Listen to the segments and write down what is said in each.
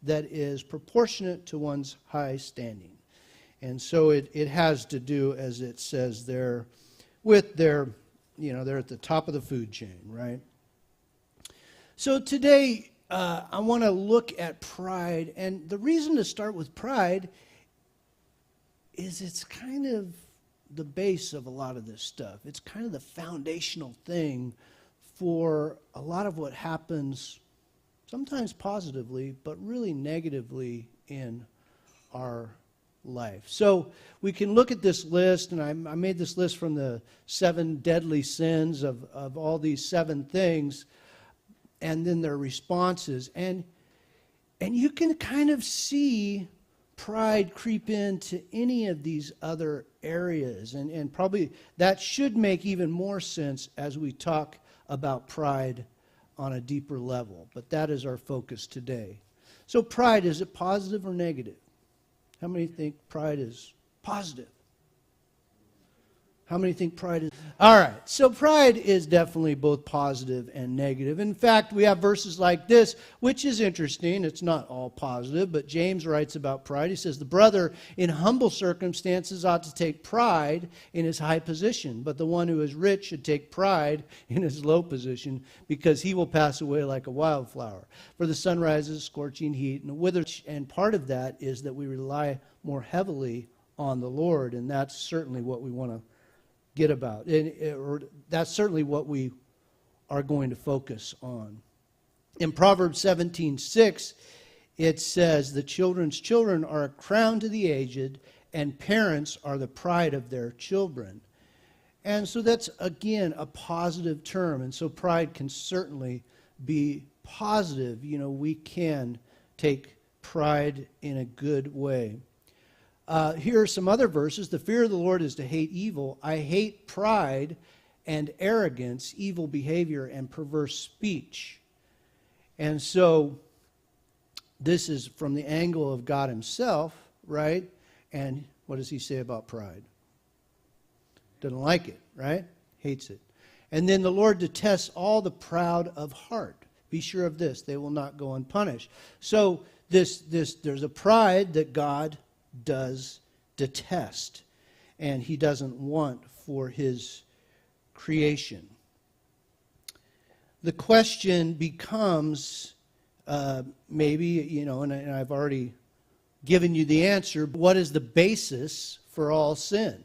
that is proportionate to one's high standing. And so it has to do, as it says there, with they're at the top of the food chain, right? So today, I want to look at pride. And the reason to start with pride is it's kind of the base of a lot of this stuff. It's kind of the foundational thing for a lot of what happens, sometimes positively, but really negatively in our life. So we can look at this list, and I made this list from the 7 deadly sins of all these 7 things, and then their responses. And you can kind of see pride creep into any of these other areas. And probably that should make even more sense as we talk about pride on a deeper level. But that is our focus today. So pride, is it positive or negative? How many think pride is positive? How many think pride is... All right, so pride is definitely both positive and negative. In fact, we have verses like this, which is interesting. It's not all positive, but James writes about pride. He says, the brother in humble circumstances ought to take pride in his high position, but the one who is rich should take pride in his low position, because he will pass away like a wildflower. For the sun rises, scorching heat, and withers. And part of that is that we rely more heavily on the Lord, and that's certainly what we want to get about. Or that's certainly what we are going to focus on. In Proverbs 17:6, it says, the children's children are a crown to the aged, and parents are the pride of their children. And so that's, again, a positive term. And so pride can certainly be positive. We can take pride in a good way. Here are some other verses. The fear of the Lord is to hate evil. I hate pride and arrogance, evil behavior, and perverse speech. And so this is from the angle of God himself, right? And what does he say about pride? Doesn't like it, right? Hates it. And then the Lord detests all the proud of heart. Be sure of this, they will not go unpunished. So there's a pride that God does detest, and he doesn't want for his creation. The question becomes, maybe, and I've already given you the answer, what is the basis for all sin?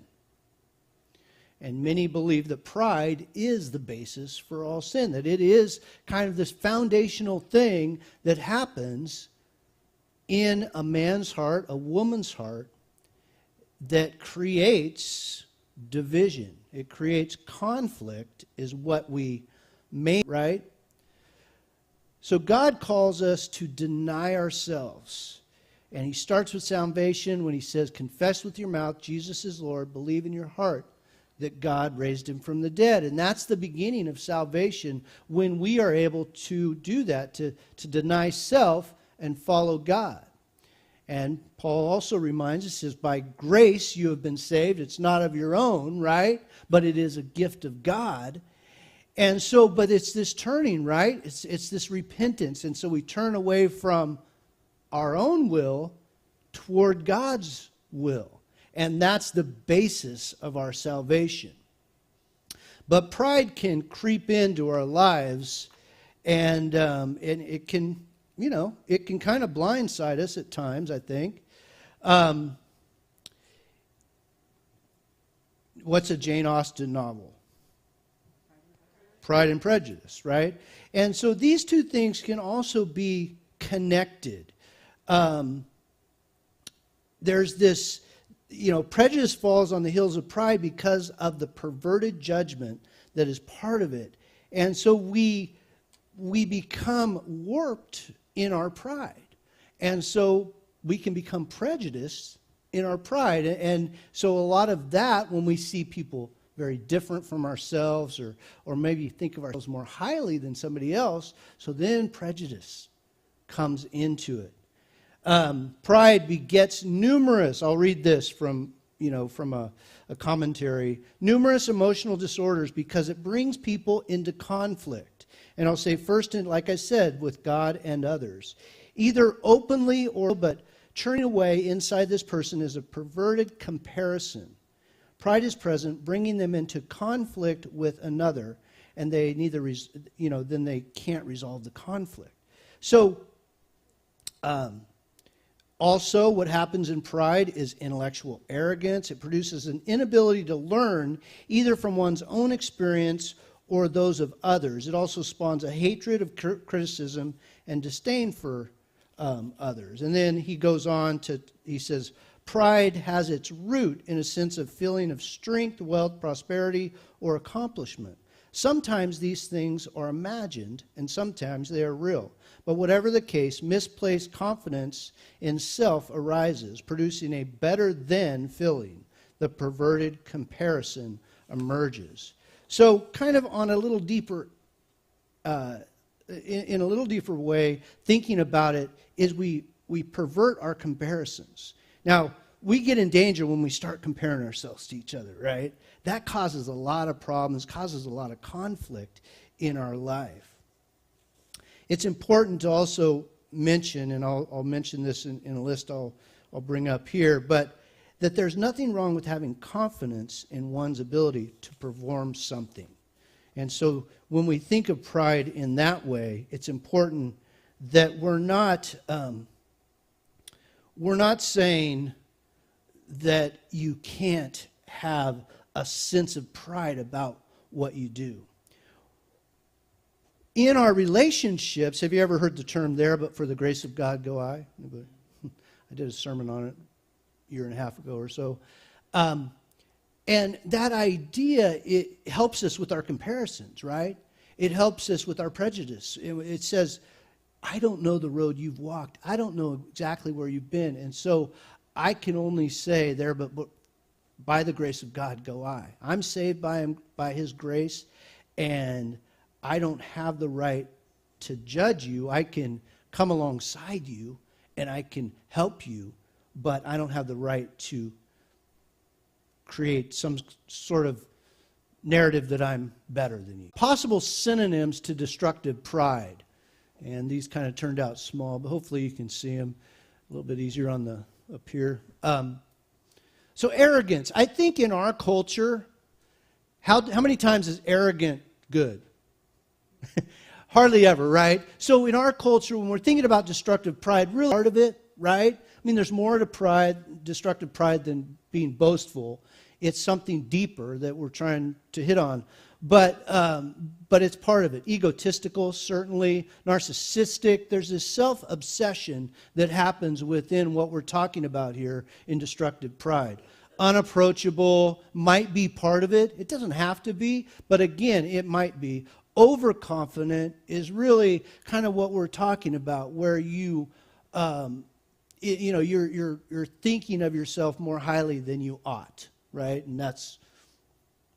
And many believe that pride is the basis for all sin, that it is kind of this foundational thing that happens in a man's heart, a woman's heart, that creates division. It creates conflict, is what we may, right? So God calls us to deny ourselves. And he starts with salvation when he says, confess with your mouth Jesus is Lord, believe in your heart that God raised him from the dead. And that's the beginning of salvation, when we are able to do that, to deny self and follow God. And Paul also reminds us, says, by grace you have been saved. It's not of your own, right? But it is a gift of God. And so, but it's this turning, right? It's this repentance. And so we turn away from our own will toward God's will. And that's the basis of our salvation. But pride can creep into our lives, and it can, it can kind of blindside us at times, I think. What's a Jane Austen novel? Pride and Prejudice, right? And so these two things can also be connected. There's this, prejudice falls on the heels of pride because of the perverted judgment that is part of it. And so we become warped in our pride. And so we can become prejudiced in our pride. And so a lot of that, when we see people very different from ourselves, or maybe think of ourselves more highly than somebody else, so then prejudice comes into it. Pride begets numerous, I'll read this from a commentary, numerous emotional disorders because it brings people into conflict. And I'll say first, like I said, with God and others. either openly or but churning away inside this person is a perverted comparison. Pride is present, bringing them into conflict with another, and they then they can't resolve the conflict. So, also, what happens in pride is intellectual arrogance. It produces an inability to learn either from one's own experience or those of others. It also spawns a hatred of criticism and disdain for others. And then he goes on he says, pride has its root in a sense of feeling of strength, wealth, prosperity, or accomplishment. Sometimes these things are imagined, and sometimes they are real. But whatever the case, misplaced confidence in self arises, producing a better than feeling. The perverted comparison emerges. So kind of on a little deeper, in a little deeper way, thinking about it is we pervert our comparisons. Now, we get in danger when we start comparing ourselves to each other, right? That causes a lot of problems, causes a lot of conflict in our life. It's important to also mention, and I'll mention this in a list I'll bring up here, but that there's nothing wrong with having confidence in one's ability to perform something. And so when we think of pride in that way, it's important that we're not saying that you can't have a sense of pride about what you do. In our relationships, have you ever heard the term there, but for the grace of God go I? Anybody? I did a sermon on it a year and a half ago or so. And that idea, it helps us with our comparisons, right? It helps us with our prejudice. It says, I don't know the road you've walked. I don't know exactly where you've been. And so I can only say there, but by the grace of God go I. I'm saved by His grace, and I don't have the right to judge you. I can come alongside you, and I can help you, but I don't have the right to create some sort of narrative that I'm better than you. Possible synonyms to destructive pride. And these kind of turned out small, but hopefully you can see them a little bit easier up here. So arrogance. I think in our culture, how many times is arrogant good? Hardly ever, right? So in our culture, when we're thinking about destructive pride, really part of it, right? I mean, there's more to pride, destructive pride, than being boastful. It's something deeper that we're trying to hit on. But it's part of it. Egotistical, certainly. Narcissistic. There's this self-obsession that happens within what we're talking about here in destructive pride. Unapproachable might be part of it. It doesn't have to be, but again, it might be. Overconfident is really kind of what we're talking about, where you're thinking of yourself more highly than you ought, right? And that's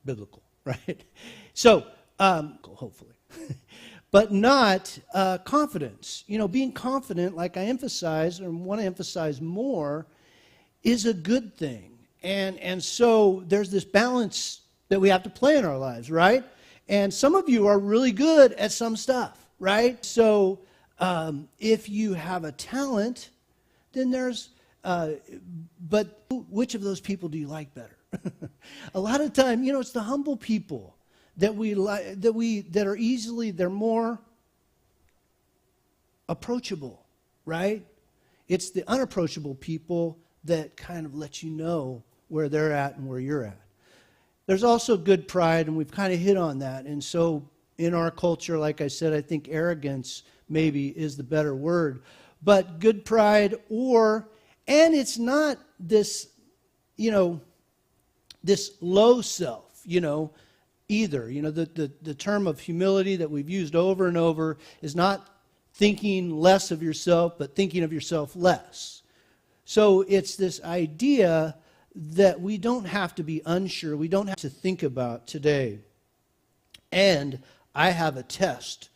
biblical, right? So, hopefully. But not confidence. Being confident, like I emphasize or want to emphasize more, is a good thing. And so there's this balance that we have to play in our lives, right? And some of you are really good at some stuff, right? So if you have a talent, then there's, but which of those people do you like better? A lot of time, it's the humble people that we like, they're more approachable, right? It's the unapproachable people that kind of let you know where they're at and where you're at. There's also good pride, and we've kind of hit on that. And so in our culture, like I said, I think arrogance maybe is the better word. But good pride, and it's not this, this low self, either. The term of humility that we've used over and over is not thinking less of yourself, but thinking of yourself less. So it's this idea that we don't have to be unsure, we don't have to think about today. And I have a test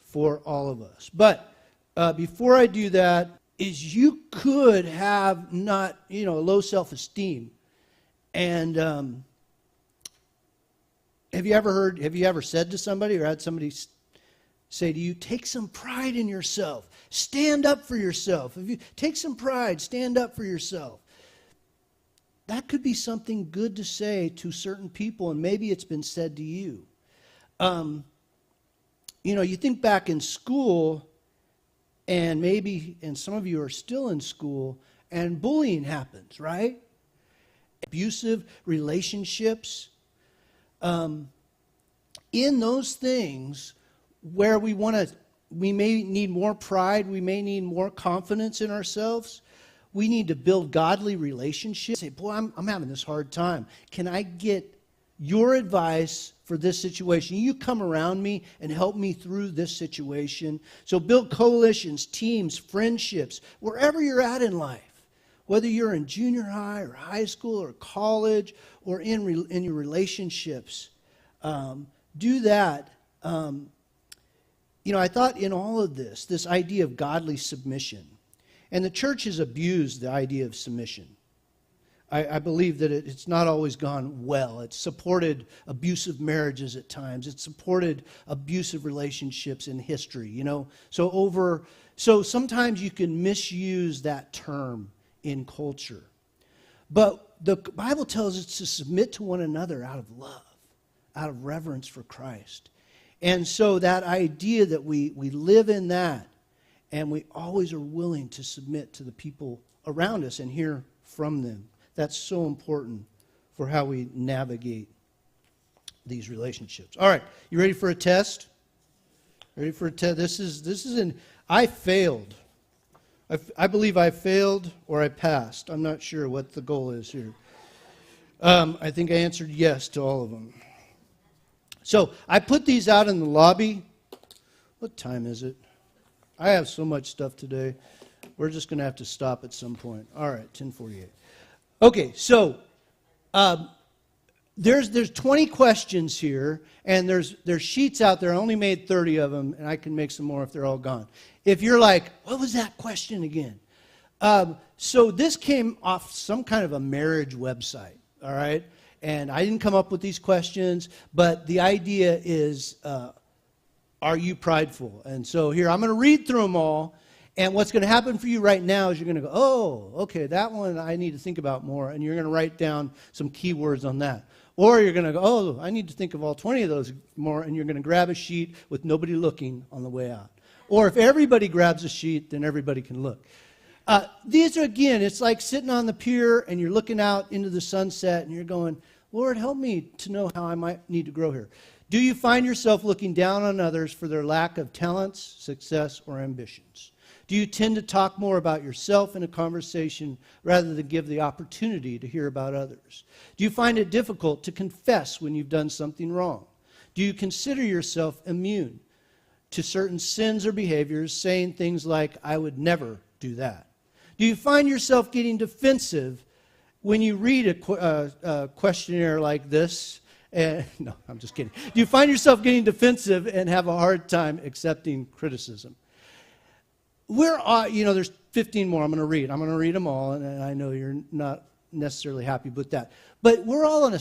for all of us. But before I do that, is you could have not, low self-esteem. And have you ever said to somebody or had somebody say to you, take some pride in yourself. Stand up for yourself. If you take some pride, stand up for yourself. That could be something good to say to certain people, and maybe it's been said to you. You think back in school, and some of you are still in school, and bullying happens, right? Abusive relationships. In those things where we may need more pride, we may need more confidence in ourselves, we need to build godly relationships. Say, boy, I'm having this hard time. Can I get your advice for this situation? You come around me and help me through this situation. So build coalitions, teams, friendships, wherever you're at in life. Whether you're in junior high or high school or college or in your relationships, do that. I thought in all of this idea of godly submission, and the church has abused the idea of submission. I believe that it's not always gone well. It's supported abusive marriages at times. It's supported abusive relationships in history, So sometimes you can misuse that term in culture. But the Bible tells us to submit to one another out of love, out of reverence for Christ. And so that idea that we live in that, and we always are willing to submit to the people around us and hear from them. That's so important for how we navigate these relationships. All right, you ready for a test? Ready for a test? I failed. I believe I failed or I passed. I'm not sure what the goal is here. I think I answered yes to all of them. So I put these out in the lobby. What time is it? I have so much stuff today. We're just going to have to stop at some point. All right, 10:48. Okay, so there's 20 questions here, and there's sheets out there. I only made 30 of them, and I can make some more if they're all gone. If you're like, what was that question again? So this came off some kind of a marriage website, all right? And I didn't come up with these questions, but the idea is, are you prideful? And so here, I'm going to read through them all. And what's going to happen for you right now is you're going to go, oh, okay, that one I need to think about more. And you're going to write down some keywords on that. Or you're going to go, oh, I need to think of all 20 of those more. And you're going to grab a sheet with nobody looking on the way out. Or if everybody grabs a sheet, then everybody can look. These are, again, it's like sitting on the pier and you're looking out into the sunset and you're going, Lord, help me to know how I might need to grow here. Do you find yourself looking down on others for their lack of talents, success, or ambitions? Do you tend to talk more about yourself in a conversation rather than give the opportunity to hear about others? Do you find it difficult to confess when you've done something wrong? Do you consider yourself immune to certain sins or behaviors, saying things like, I would never do that? Do you find yourself getting defensive when you read a questionnaire like this? No, I'm just kidding. Do you find yourself getting defensive and have a hard time accepting criticism? There's 15 more I'm going to read. I'm going to read them all, and I know you're not necessarily happy with that. But we're all on a